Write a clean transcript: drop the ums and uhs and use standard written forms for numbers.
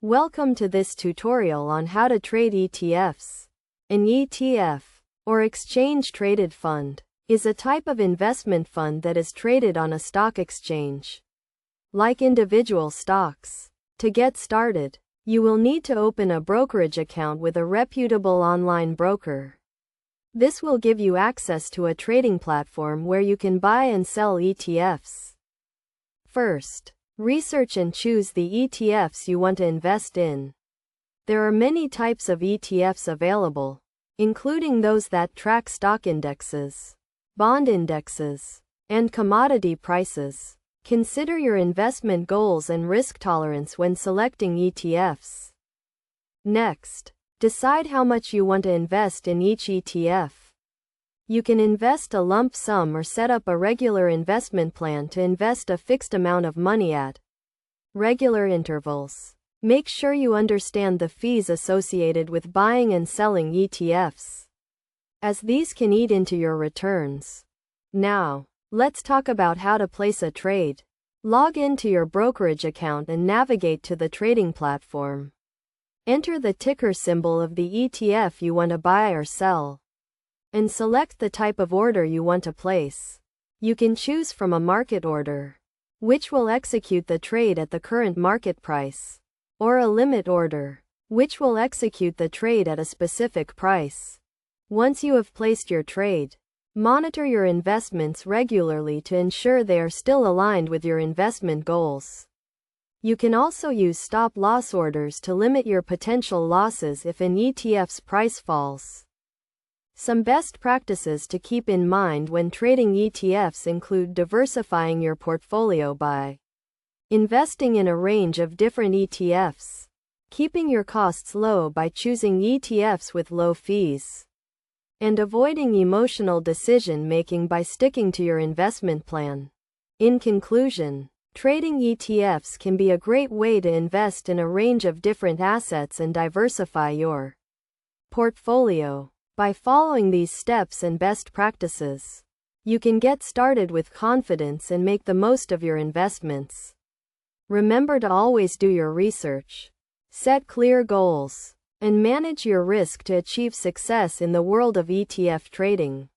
Welcome to this tutorial on how to trade ETFs. An ETF, or Exchange Traded Fund, is a type of investment fund that is traded on a stock exchange. Like individual stocks. To get started, you will need to open a brokerage account with a reputable online broker. This will give you access to a trading platform where you can buy and sell ETFs. First, research and choose the ETFs you want to invest in. There are many types of ETFs available, including those that track stock indexes, bond indexes, and commodity prices. Consider your investment goals and risk tolerance when selecting ETFs. Next, decide how much you want to invest in each ETF. You can invest a lump sum or set up a regular investment plan to invest a fixed amount of money at regular intervals. Make sure you understand the fees associated with buying and selling ETFs, as these can eat into your returns. Now, let's talk about how to place a trade. Log into your brokerage account and navigate to the trading platform. Enter the ticker symbol of the ETF you want to buy or sell, and select the type of order you want to place. You can choose from a market order, which will execute the trade at the current market price, or a limit order, which will execute the trade at a specific price. Once you have placed your trade, monitor your investments regularly to ensure they are still aligned with your investment goals. You can also use stop-loss orders to limit your potential losses if an ETF's price falls. Some best practices to keep in mind when trading ETFs include diversifying your portfolio by investing in a range of different ETFs, keeping your costs low by choosing ETFs with low fees, and avoiding emotional decision-making by sticking to your investment plan. In conclusion, trading ETFs can be a great way to invest in a range of different assets and diversify your portfolio. By following these steps and best practices, you can get started with confidence and make the most of your investments. Remember to always do your research, set clear goals, and manage your risk to achieve success in the world of ETF trading.